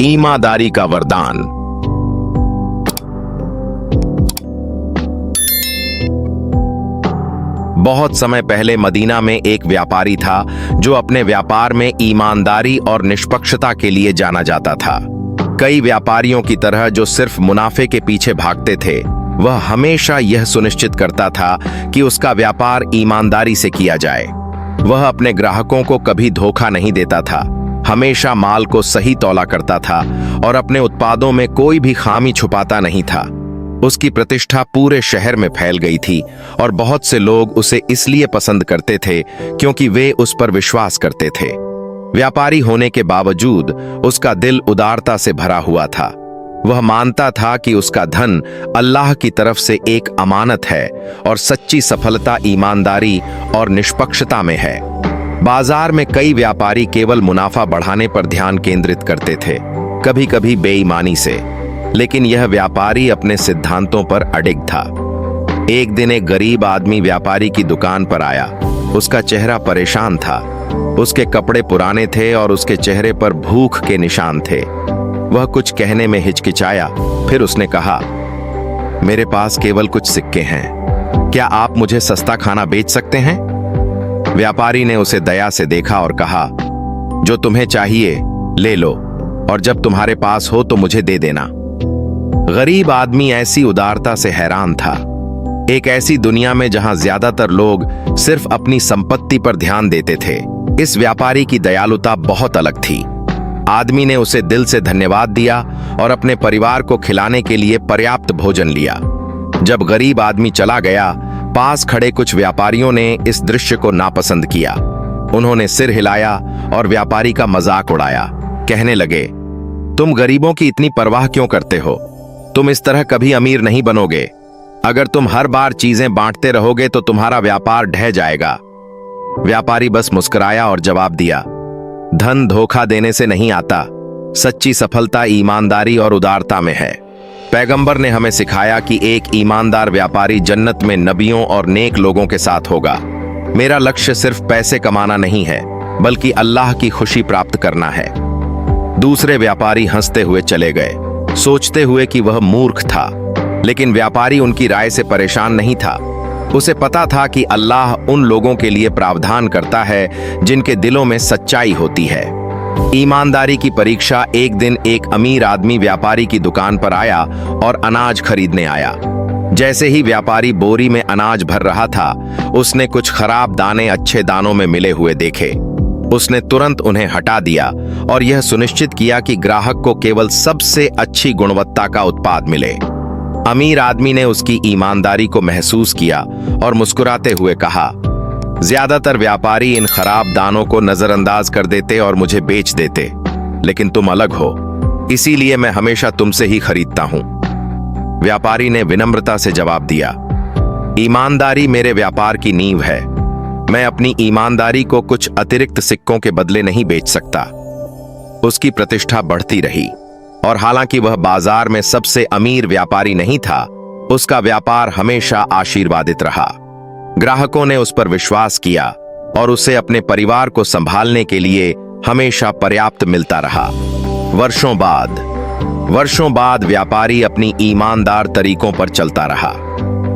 ईमानदारी का वरदान। बहुत समय पहले मदीना में एक व्यापारी था जो अपने व्यापार में ईमानदारी और निष्पक्षता के लिए जाना जाता था। कई व्यापारियों की तरह जो सिर्फ मुनाफे के पीछे भागते थे, वह हमेशा यह सुनिश्चित करता था कि उसका व्यापार ईमानदारी से किया जाए। वह अपने ग्राहकों को कभी धोखा नहीं देता था, हमेशा माल को सही तौला करता था और अपने उत्पादों में कोई भी खामी छुपाता नहीं था। उसकी प्रतिष्ठा पूरे शहर में फैल गई थी और बहुत से लोग उसे इसलिए पसंद करते थे क्योंकि वे उस पर विश्वास करते थे। व्यापारी होने के बावजूद उसका दिल उदारता से भरा हुआ था। वह मानता था कि उसका धन अल्लाह की तरफ से एक अमानत है और सच्ची सफलता ईमानदारी और निष्पक्षता में है। बाजार में कई व्यापारी केवल मुनाफा बढ़ाने पर ध्यान केंद्रित करते थे, कभी कभी बेईमानी से, लेकिन यह व्यापारी अपने सिद्धांतों पर अडिग था। एक दिन एक गरीब आदमी व्यापारी की दुकान पर आया। उसका चेहरा परेशान था, उसके कपड़े पुराने थे और उसके चेहरे पर भूख के निशान थे। वह कुछ कहने में हिचकिचाया, फिर उसने कहा, मेरे पास केवल कुछ सिक्के हैं, क्या आप मुझे सस्ता खाना बेच सकते हैं? व्यापारी ने उसे दया से देखा और कहा, जो तुम्हें चाहिए ले लो और जब तुम्हारे पास हो तो मुझे दे देना। गरीब आदमी ऐसी उदारता से हैरान था। एक ऐसी दुनिया में जहां ज्यादातर लोग सिर्फ अपनी संपत्ति पर ध्यान देते थे, इस व्यापारी की दयालुता बहुत अलग थी। आदमी ने उसे दिल से धन्यवाद दिया और अपने परिवार को खिलाने के लिए पर्याप्त भोजन लिया। जब गरीब आदमी चला गया, पास खड़े कुछ व्यापारियों ने इस दृश्य को नापसंद किया। उन्होंने सिर हिलाया और व्यापारी का मजाक उड़ाया, कहने लगे, तुम गरीबों की इतनी परवाह क्यों करते हो? तुम इस तरह कभी अमीर नहीं बनोगे। अगर तुम हर बार चीजें बांटते रहोगे तो तुम्हारा व्यापार ढह जाएगा। व्यापारी बस मुस्कुराया और जवाब दिया, धन धोखा देने से नहीं आता, सच्ची सफलता ईमानदारी और उदारता में है। पैगंबर ने हमें सिखाया कि एक ईमानदार व्यापारी जन्नत में नबियों और नेक लोगों के साथ होगा। मेरा लक्ष्य सिर्फ पैसे कमाना नहीं है, बल्कि अल्लाह की खुशी प्राप्त करना है। दूसरे व्यापारी हंसते हुए चले गए, सोचते हुए कि वह मूर्ख था, लेकिन व्यापारी उनकी राय से परेशान नहीं था। उसे पता था कि अल्लाह उन लोगों के लिए प्रावधान करता है जिनके दिलों में सच्चाई होती है। ईमानदारी की परीक्षा। एक दिन एक अमीर आदमी व्यापारी की दुकान पर आया और अनाज खरीदने आया। जैसे ही व्यापारी बोरी में अनाज भर रहा था, उसने कुछ खराब दाने अच्छे दानों में मिले हुए देखे। उसने तुरंत उन्हें हटा दिया और यह सुनिश्चित किया कि ग्राहक को केवल सबसे अच्छी गुणवत्ता का उत्पाद मिले। अमीर आदमी ने उसकी ईमानदारी को महसूस किया और मुस्कुराते हुए कहा, ज्यादातर व्यापारी इन खराब दानों को नजरअंदाज कर देते और मुझे बेच देते, लेकिन तुम अलग हो, इसीलिए मैं हमेशा तुमसे ही खरीदता हूं। व्यापारी ने विनम्रता से जवाब दिया, ईमानदारी मेरे व्यापार की नींव है। मैं अपनी ईमानदारी को कुछ अतिरिक्त सिक्कों के बदले नहीं बेच सकता। उसकी प्रतिष्ठा बढ़ती रही और हालांकि वह बाजार में सबसे अमीर व्यापारी नहीं था, उसका व्यापार हमेशा आशीर्वादित रहा। ग्राहकों ने उस पर विश्वास किया और उसे अपने परिवार को संभालने के लिए हमेशा पर्याप्त मिलता रहा। वर्षों बाद व्यापारी अपनी ईमानदार तरीकों पर चलता रहा।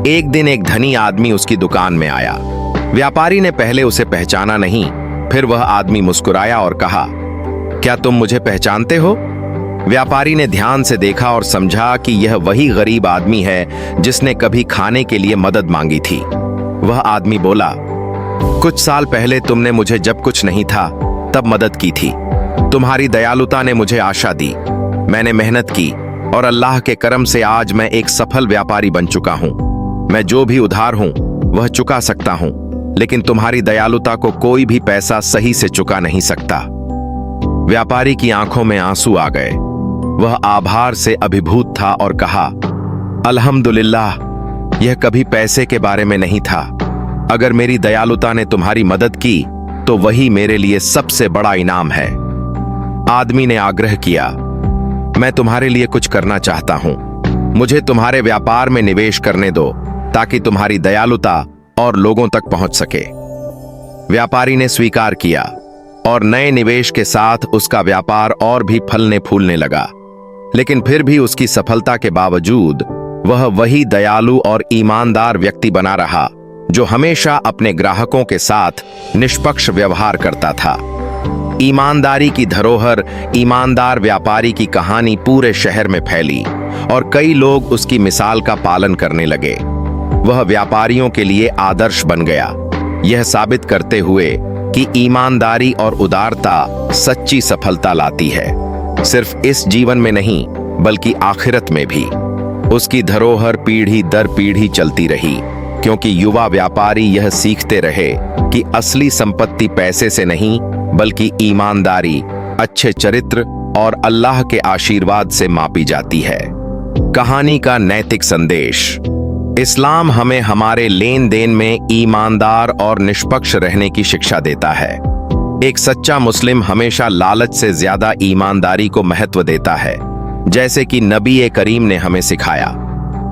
एक दिन एक धनी आदमी उसकी दुकान में आया। व्यापारी ने पहले उसे पहचाना नहीं, फिर वह आदमी मुस्कुराया और कहा, क्या तुम मुझे पहचानते हो? व्यापारी ने ध्यान से देखा और समझा कि यह वही गरीब आदमी है जिसने कभी खाने के लिए मदद मांगी थी। वह आदमी बोला, कुछ साल पहले तुमने मुझे जब कुछ नहीं था तब मदद की थी। तुम्हारी दयालुता ने मुझे आशा दी। मैंने मेहनत की और अल्लाह के करम से आज मैं एक सफल व्यापारी बन चुका हूं। मैं जो भी उधार हूं वह चुका सकता हूं, लेकिन तुम्हारी दयालुता को कोई भी पैसा सही से चुका नहीं सकता। व्यापारी की आंखों में आंसू आ गए। वह आभार से अभिभूत था और कहा, अल्हम्दुलिल्लाह, यह कभी पैसे के बारे में नहीं था। अगर मेरी दयालुता ने तुम्हारी मदद की तो वही मेरे लिए सबसे बड़ा इनाम है। आदमी ने आग्रह किया, मैं तुम्हारे लिए कुछ करना चाहता हूं। मुझे तुम्हारे व्यापार में निवेश करने दो ताकि तुम्हारी दयालुता और लोगों तक पहुंच सके। व्यापारी ने स्वीकार किया और नए निवेश के साथ उसका व्यापार और भी फलने फूलने लगा। लेकिन फिर भी उसकी सफलता के बावजूद वह वही दयालु और ईमानदार व्यक्ति बना रहा जो हमेशा अपने ग्राहकों के साथ निष्पक्ष व्यवहार करता था। ईमानदारी की धरोहर ईमानदार व्यापारी की कहानी पूरे शहर में फैली और कई लोग उसकी मिसाल का पालन करने लगे। वह व्यापारियों के लिए आदर्श बन गया, यह साबित करते हुए कि ईमानदारी और उदारता सच्ची सफलता लाती है, सिर्फ इस जीवन में नहीं बल्कि आखिरत में भी। उसकी धरोहर पीढ़ी दर पीढ़ी चलती रही, क्योंकि युवा व्यापारी यह सीखते रहे कि असली संपत्ति पैसे से नहीं बल्कि ईमानदारी, अच्छे चरित्र और अल्लाह के आशीर्वाद से मापी जाती है। कहानी का नैतिक संदेश। इस्लाम हमें हमारे लेन देन में ईमानदार और निष्पक्ष रहने की शिक्षा देता है। एक सच्चा मुस्लिम हमेशा लालच से ज्यादा ईमानदारी को महत्व देता है, जैसे कि नबी करीम ने हमें सिखाया।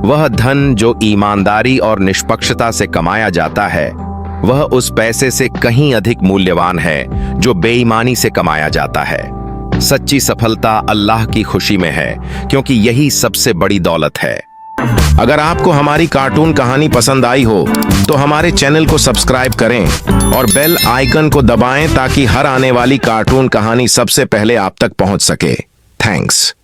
वह धन जो ईमानदारी और निष्पक्षता से कमाया जाता है, वह उस पैसे से कहीं अधिक मूल्यवान है जो बेईमानी से कमाया जाता है। सच्ची सफलता अल्लाह की खुशी में है, क्योंकि यही सबसे बड़ी दौलत है। अगर आपको हमारी कार्टून कहानी पसंद आई हो तो हमारे चैनल को सब्सक्राइब करें और बेल आइकन को दबाएं ताकि हर आने वाली कार्टून कहानी सबसे पहले आप तक पहुंच सके। थैंक्स।